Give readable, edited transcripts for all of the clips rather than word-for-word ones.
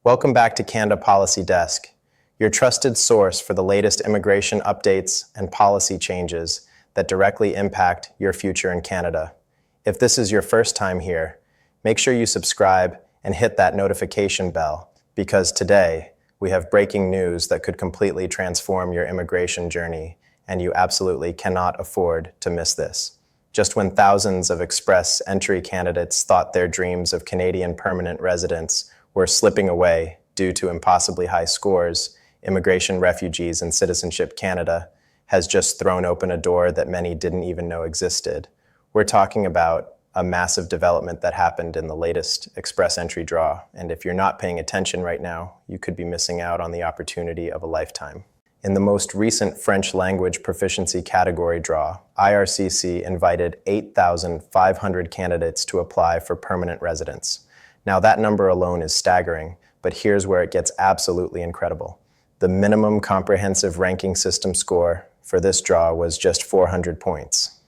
Welcome back to Canada Policy Desk, your trusted source for the latest immigration updates and policy changes that directly impact your future in Canada. If this is your first time here, make sure you subscribe and hit that notification bell, because today we have breaking news that could completely transform your immigration journey, and you absolutely cannot afford to miss this. Just when thousands of express entry candidates thought their dreams of Canadian permanent residence were slipping away due to impossibly high scores, Immigration, Refugees, and Citizenship Canada has just thrown open a door that many didn't even know existed. We're talking about a massive development that happened in the latest express entry draw, and if you're not paying attention right now, you could be missing out on the opportunity of a lifetime. In the most recent French language proficiency category draw, IRCC invited 8,500 candidates to apply for permanent residence. Now that number alone is staggering, but here's where it gets absolutely incredible. The minimum comprehensive ranking system score for this draw was just 400 points.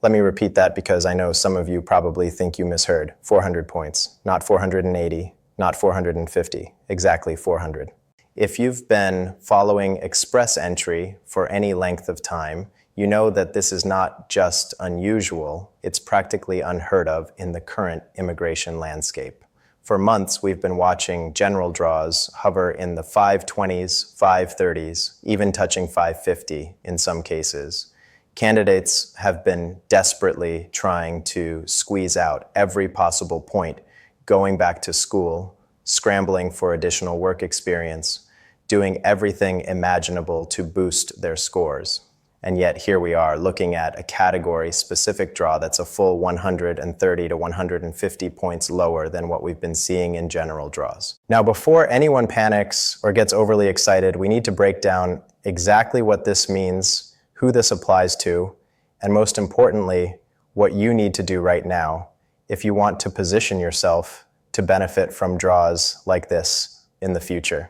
Let me repeat that because I know some of you probably think you misheard. 400 points, not 480, not 450, exactly 400. If you've been following express entry for any length of time, you know that this is not just unusual, it's practically unheard of in the current immigration landscape. For months, we've been watching general draws hover in the 520s, 530s, even touching 550 in some cases. Candidates have been desperately trying to squeeze out every possible point, going back to school, scrambling for additional work experience, doing everything imaginable to boost their scores. And yet here we are looking at a category-specific draw that's a full 130 to 150 points lower than what we've been seeing in general draws. Now, before anyone panics or gets overly excited, we need to break down exactly what this means, who this applies to, and most importantly, what you need to do right now if you want to position yourself to benefit from draws like this in the future.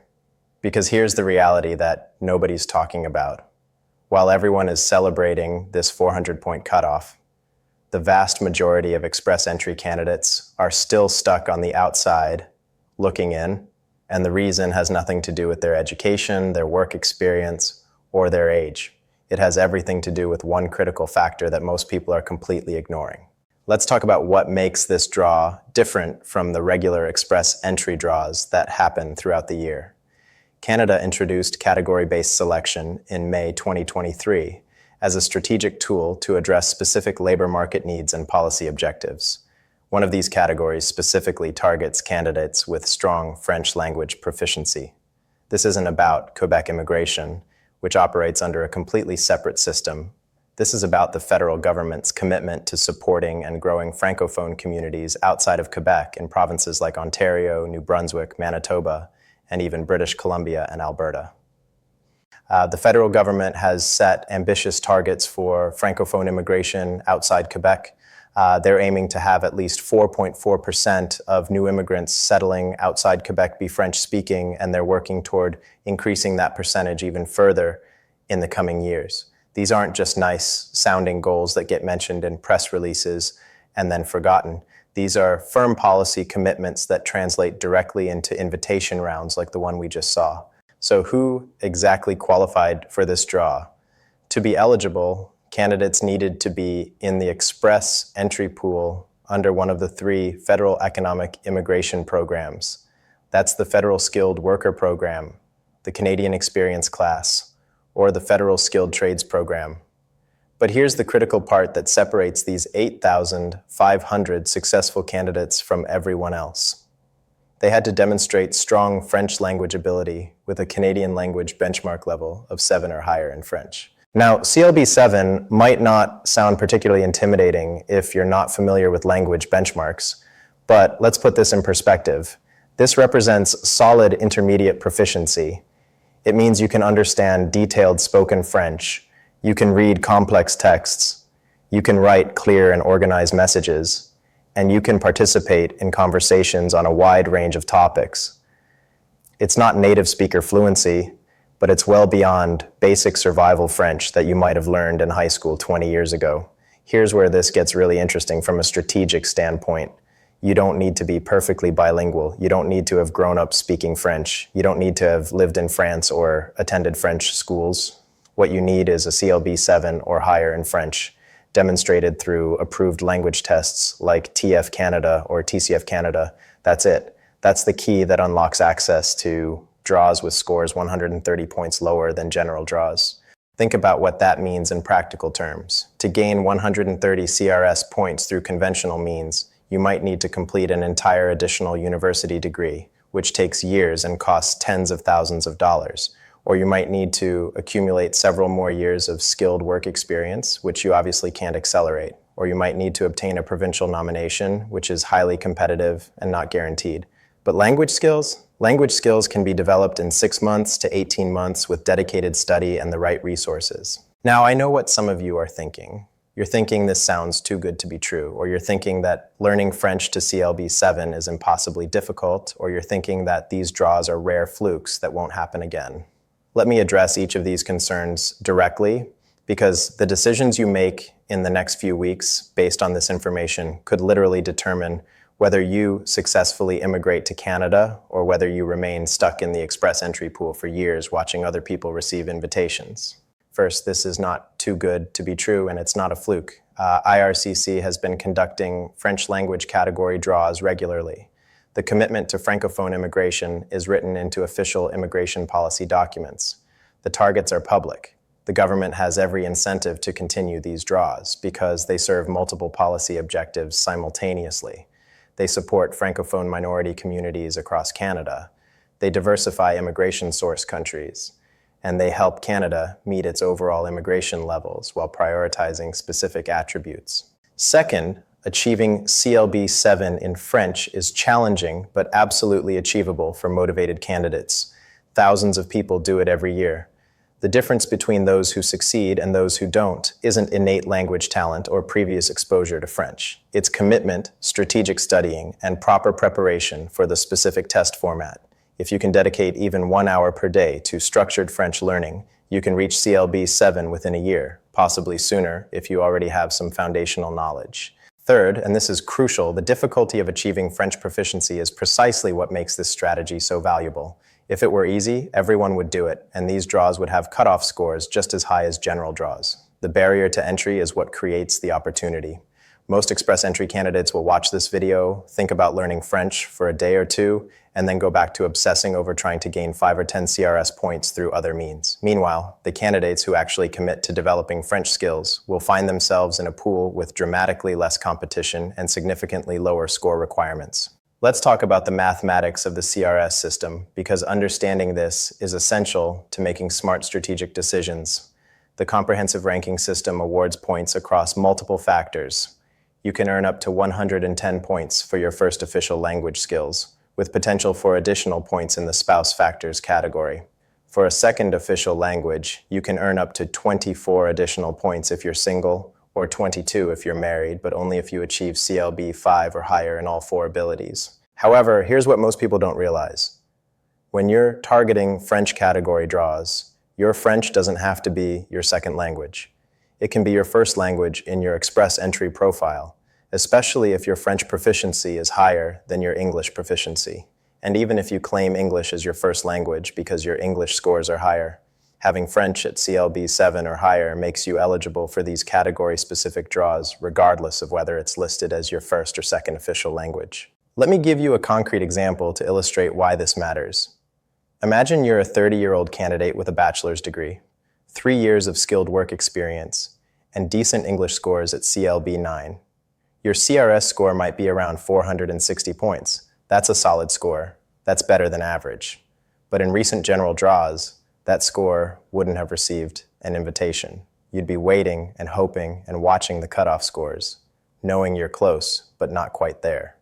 Because here's the reality that nobody's talking about. While everyone is celebrating this 400-point cutoff, the vast majority of express entry candidates are still stuck on the outside looking in, and the reason has nothing to do with their education, their work experience, or their age. It has everything to do with one critical factor that most people are completely ignoring. Let's talk about what makes this draw different from the regular express entry draws that happen throughout the year. Canada introduced category-based selection in May 2023 as a strategic tool to address specific labor market needs and policy objectives. One of these categories specifically targets candidates with strong French language proficiency. This isn't about Quebec immigration, which operates under a completely separate system. This is about the federal government's commitment to supporting and growing Francophone communities outside of Quebec in provinces like Ontario, New Brunswick, Manitoba, and even British Columbia and Alberta. The federal government has set ambitious targets for Francophone immigration outside Quebec. They're aiming to have at least 4.4% of new immigrants settling outside Quebec be French-speaking, and they're working toward increasing that percentage even further in the coming years. These aren't just nice-sounding goals that get mentioned in press releases and then forgotten. These are firm policy commitments that translate directly into invitation rounds like the one we just saw. So who exactly qualified for this draw? To be eligible, candidates needed to be in the express entry pool under one of the 3 federal economic immigration programs. That's the Federal Skilled Worker Program, the Canadian Experience Class, or the Federal Skilled Trades Program. But here's the critical part that separates these 8,500 successful candidates from everyone else. They had to demonstrate strong French language ability with a Canadian language benchmark level of 7 or higher in French. Now, CLB 7 might not sound particularly intimidating if you're not familiar with language benchmarks, but let's put this in perspective. This represents solid intermediate proficiency. It means you can understand detailed spoken French, you can read complex texts, you can write clear and organized messages, and you can participate in conversations on a wide range of topics. It's not native speaker fluency, but it's well beyond basic survival French that you might have learned in high school 20 years ago. Here's where this gets really interesting from a strategic standpoint. You don't need to be perfectly bilingual. You don't need to have grown up speaking French. You don't need to have lived in France or attended French schools. What you need is a CLB 7 or higher in French, demonstrated through approved language tests like TF Canada or TCF Canada. That's it. That's the key that unlocks access to draws with scores 130 points lower than general draws. Think about what that means in practical terms. To gain 130 CRS points through conventional means, you might need to complete an entire additional university degree, which takes years and costs tens of thousands of dollars. Or you might need to accumulate several more years of skilled work experience, which you obviously can't accelerate. Or you might need to obtain a provincial nomination, which is highly competitive and not guaranteed. But language skills? Language skills can be developed in 6 months to 18 months with dedicated study and the right resources. Now, I know what some of you are thinking. You're thinking this sounds too good to be true, or you're thinking that learning French to CLB 7 is impossibly difficult, or you're thinking that these draws are rare flukes that won't happen again. Let me address each of these concerns directly, because the decisions you make in the next few weeks based on this information could literally determine whether you successfully immigrate to Canada or whether you remain stuck in the express entry pool for years watching other people receive invitations. First, this is not too good to be true, and it's not a fluke. IRCC has been conducting French language category draws regularly. The commitment to Francophone immigration is written into official immigration policy documents. The targets are public. The government has every incentive to continue these draws because they serve multiple policy objectives simultaneously. They support Francophone minority communities across Canada. They diversify immigration source countries. And they help Canada meet its overall immigration levels while prioritizing specific attributes. Second, achieving CLB 7 in French is challenging but absolutely achievable for motivated candidates. Thousands of people do it every year. The difference between those who succeed and those who don't isn't innate language talent or previous exposure to French. It's commitment, strategic studying, and proper preparation for the specific test format. If you can dedicate even 1 hour per day to structured French learning, you can reach CLB 7 within a year, possibly sooner if you already have some foundational knowledge. Third, and this is crucial, the difficulty of achieving French proficiency is precisely what makes this strategy so valuable. If it were easy, everyone would do it, and these draws would have cutoff scores just as high as general draws. The barrier to entry is what creates the opportunity. Most express entry candidates will watch this video, think about learning French for a day or two, and then go back to obsessing over trying to gain 5 or 10 CRS points through other means. Meanwhile, the candidates who actually commit to developing French skills will find themselves in a pool with dramatically less competition and significantly lower score requirements. Let's talk about the mathematics of the CRS system, because understanding this is essential to making smart strategic decisions. The comprehensive ranking system awards points across multiple factors. You can earn up to 110 points for your first official language skills, with potential for additional points in the spouse factors category. For a second official language, you can earn up to 24 additional points if you're single, or 22 if you're married, but only if you achieve CLB 5 or higher in all 4 abilities. However, here's what most people don't realize. When you're targeting French category draws, your French doesn't have to be your second language. It can be your first language in your express entry profile, especially if your French proficiency is higher than your English proficiency. And even if you claim English as your first language because your English scores are higher, having French at CLB 7 or higher makes you eligible for these category-specific draws, regardless of whether it's listed as your first or second official language. Let me give you a concrete example to illustrate why this matters. Imagine you're a 30-year-old candidate with a bachelor's degree, 3 years of skilled work experience, and decent English scores at CLB 9. Your CRS score might be around 460 points. That's a solid score. That's better than average. But in recent general draws, that score wouldn't have received an invitation. You'd be waiting and hoping and watching the cutoff scores, knowing you're close, but not quite there.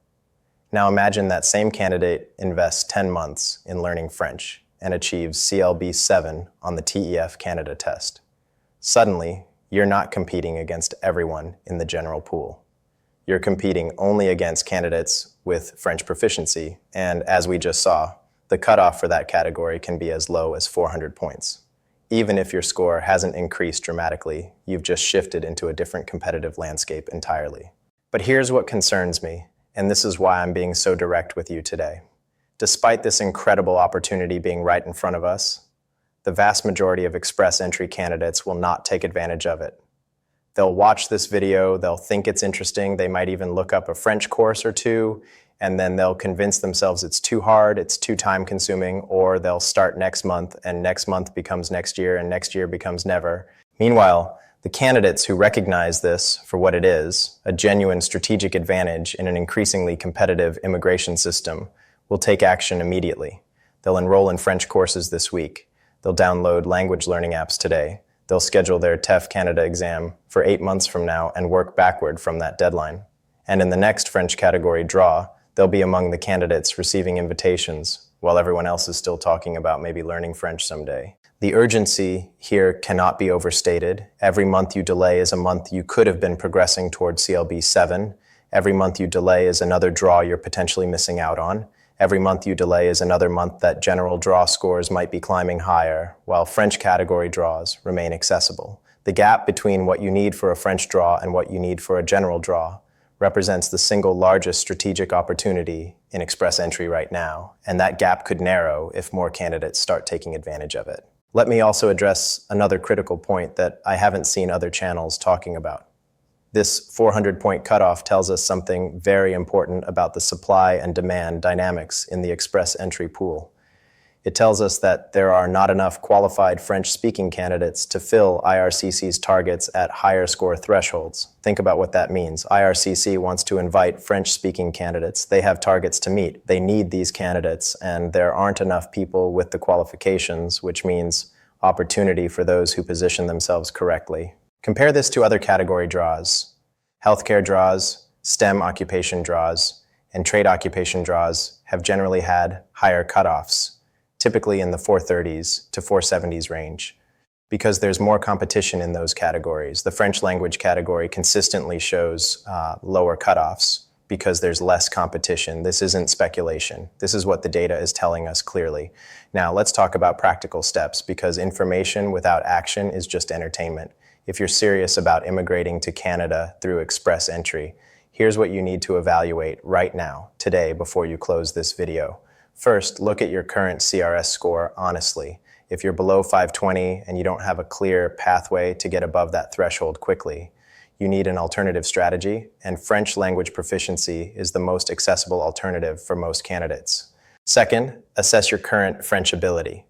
Now imagine that same candidate invests 10 months in learning French and achieves CLB 7 on the TEF Canada test. Suddenly, you're not competing against everyone in the general pool. You're competing only against candidates with French proficiency, and as we just saw, the cutoff for that category can be as low as 400 points. Even if your score hasn't increased dramatically, you've just shifted into a different competitive landscape entirely. But here's what concerns me, and this is why I'm being so direct with you today. Despite this incredible opportunity being right in front of us, the vast majority of express entry candidates will not take advantage of it. They'll watch this video, they'll think it's interesting, they might even look up a French course or two, and then they'll convince themselves it's too hard, it's too time-consuming, or they'll start next month, and next month becomes next year, and next year becomes never. Meanwhile, the candidates who recognize this for what it is, a genuine strategic advantage in an increasingly competitive immigration system, will take action immediately. They'll enroll in French courses this week. They'll download language learning apps today. They'll schedule their TEF Canada exam for 8 months from now and work backward from that deadline. And in the next French category draw, they'll be among the candidates receiving invitations, while everyone else is still talking about maybe learning French someday. The urgency here cannot be overstated. Every month you delay is a month you could have been progressing toward CLB 7. Every month you delay is another draw you're potentially missing out on. Every month you delay is another month that general draw scores might be climbing higher, while French category draws remain accessible. The gap between what you need for a French draw and what you need for a general draw represents the single largest strategic opportunity in express entry right now, and that gap could narrow if more candidates start taking advantage of it. Let me also address another critical point that I haven't seen other channels talking about. This 400-point cutoff tells us something very important about the supply and demand dynamics in the express entry pool. It tells us that there are not enough qualified French-speaking candidates to fill IRCC's targets at higher score thresholds. Think about what that means. IRCC wants to invite French-speaking candidates. They have targets to meet. They need these candidates, and there aren't enough people with the qualifications, which means opportunity for those who position themselves correctly. Compare this to other category draws. Healthcare draws, STEM occupation draws, and trade occupation draws have generally had higher cutoffs, typically in the 430s to 470s range. Because there's more competition in those categories. The French language category consistently shows lower cutoffs because there's less competition. This isn't speculation. This is what the data is telling us clearly. Now let's talk about practical steps, because information without action is just entertainment. If you're serious about immigrating to Canada through express entry, here's what you need to evaluate right now, today, before you close this video. First, look at your current CRS score honestly. If you're below 520 and you don't have a clear pathway to get above that threshold quickly, you need an alternative strategy, and French language proficiency is the most accessible alternative for most candidates. Second, assess your current French ability.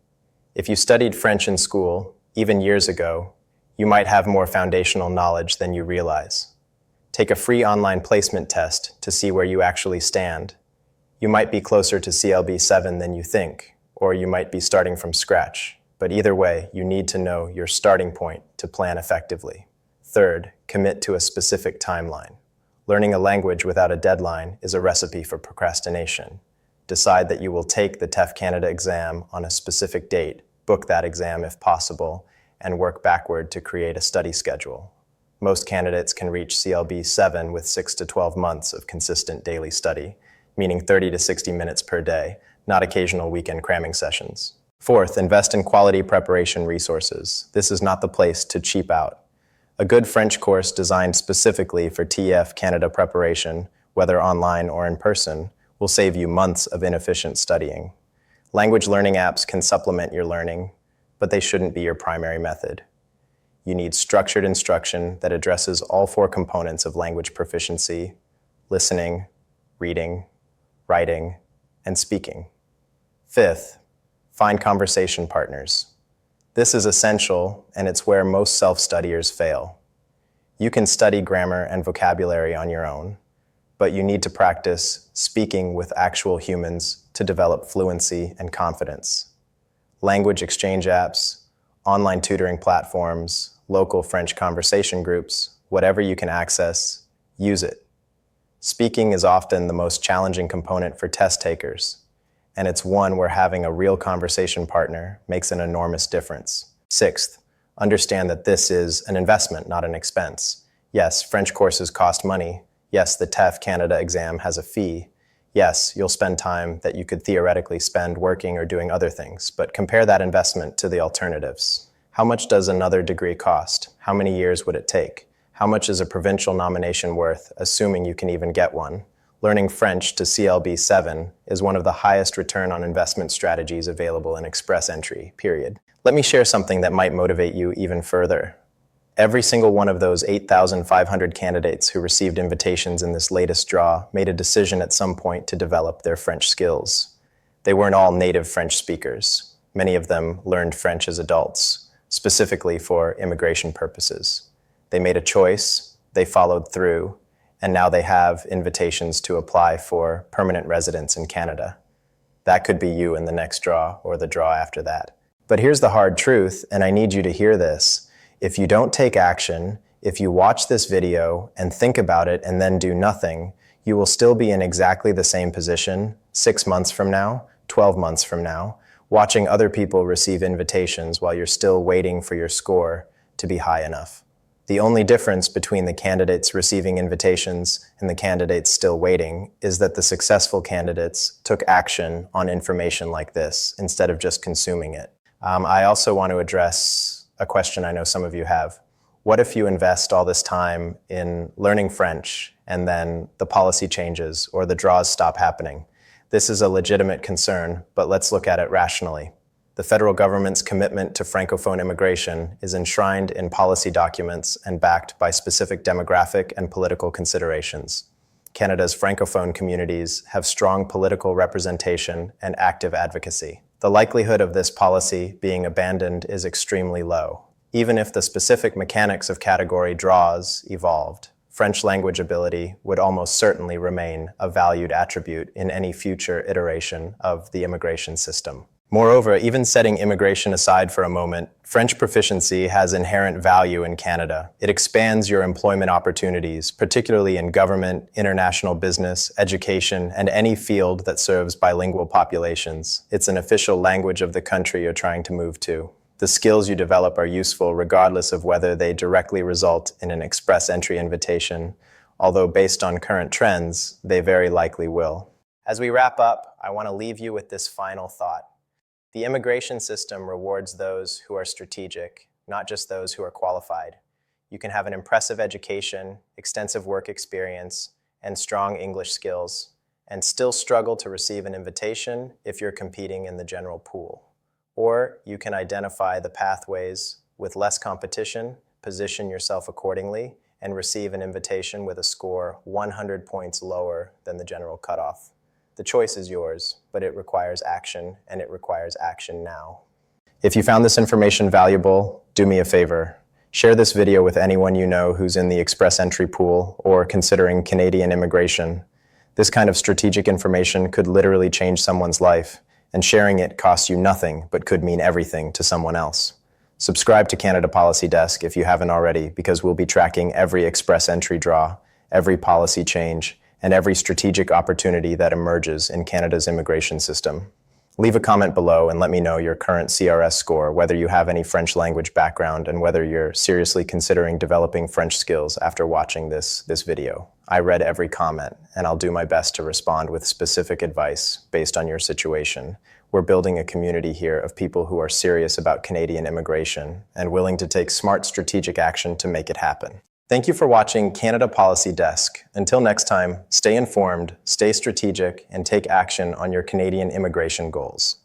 If you studied French in school, even years ago, you might have more foundational knowledge than you realize. Take a free online placement test to see where you actually stand. You might be closer to CLB 7 than you think, or you might be starting from scratch. But either way, you need to know your starting point to plan effectively. Third, commit to a specific timeline. Learning a language without a deadline is a recipe for procrastination. Decide that you will take the TEF Canada exam on a specific date, book that exam if possible, and work backward to create a study schedule. Most candidates can reach CLB 7 with 6 to 12 months of consistent daily study, meaning 30 to 60 minutes per day, not occasional weekend cramming sessions. Fourth, invest in quality preparation resources. This is not the place to cheap out. A good French course designed specifically for TEF Canada preparation, whether online or in person, will save you months of inefficient studying. Language learning apps can supplement your learning, but they shouldn't be your primary method. You need structured instruction that addresses all 4 components of language proficiency: listening, reading, writing, and speaking. Fifth, find conversation partners. This is essential, and it's where most self-studiers fail. You can study grammar and vocabulary on your own, but you need to practice speaking with actual humans to develop fluency and confidence. Language exchange apps, online tutoring platforms, local French conversation groups, whatever you can access, use it. Speaking is often the most challenging component for test takers, and it's one where having a real conversation partner makes an enormous difference. Sixth, understand that this is an investment, not an expense. Yes, French courses cost money. Yes, the TEF Canada exam has a fee. Yes, you'll spend time that you could theoretically spend working or doing other things, but compare that investment to the alternatives. How much does another degree cost? How many years would it take? How much is a provincial nomination worth, assuming you can even get one? Learning French to CLB 7 is one of the highest return on investment strategies available in express entry, period. Let me share something that might motivate you even further. Every single one of those 8,500 candidates who received invitations in this latest draw made a decision at some point to develop their French skills. They weren't all native French speakers. Many of them learned French as adults, specifically for immigration purposes. They made a choice, they followed through, and now they have invitations to apply for permanent residence in Canada. That could be you in the next draw or the draw after that. But here's the hard truth, and I need you to hear this. If you don't take action, if you watch this video and think about it and then do nothing, you will still be in exactly the same position 6 months from now, 12 months from now, watching other people receive invitations while you're still waiting for your score to be high enough. The only difference between the candidates receiving invitations and the candidates still waiting is that the successful candidates took action on information like this instead of just consuming it. I also want to address a question I know some of you have. What if you invest all this time in learning French and then the policy changes or the draws stop happening? This is a legitimate concern, but let's look at it rationally. The federal government's commitment to Francophone immigration is enshrined in policy documents and backed by specific demographic and political considerations. Canada's Francophone communities have strong political representation and active advocacy. The likelihood of this policy being abandoned is extremely low. Even if the specific mechanics of category draws evolved, French language ability would almost certainly remain a valued attribute in any future iteration of the immigration system. Moreover, even setting immigration aside for a moment, French proficiency has inherent value in Canada. It expands your employment opportunities, particularly in government, international business, education, and any field that serves bilingual populations. It's an official language of the country you're trying to move to. The skills you develop are useful regardless of whether they directly result in an express entry invitation, although based on current trends, they very likely will. As we wrap up, I want to leave you with this final thought. The immigration system rewards those who are strategic, not just those who are qualified. You can have an impressive education, extensive work experience, and strong English skills, and still struggle to receive an invitation if you're competing in the general pool. Or you can identify the pathways with less competition, position yourself accordingly, and receive an invitation with a score 100 points lower than the general cutoff. The choice is yours, but it requires action, and it requires action now. If you found this information valuable, do me a favor. Share this video with anyone you know who's in the express entry pool or considering Canadian immigration. This kind of strategic information could literally change someone's life, and sharing it costs you nothing but could mean everything to someone else. Subscribe to Canada Policy Desk if you haven't already, because we'll be tracking every express entry draw, every policy change, and every strategic opportunity that emerges in Canada's immigration system. Leave a comment below and let me know your current CRS score, whether you have any French language background, and whether you're seriously considering developing French skills after watching this video. I read every comment, and I'll do my best to respond with specific advice based on your situation. We're building a community here of people who are serious about Canadian immigration and willing to take smart strategic action to make it happen. Thank you for watching Canada Policy Desk. Until next time, stay informed, stay strategic, and take action on your Canadian immigration goals.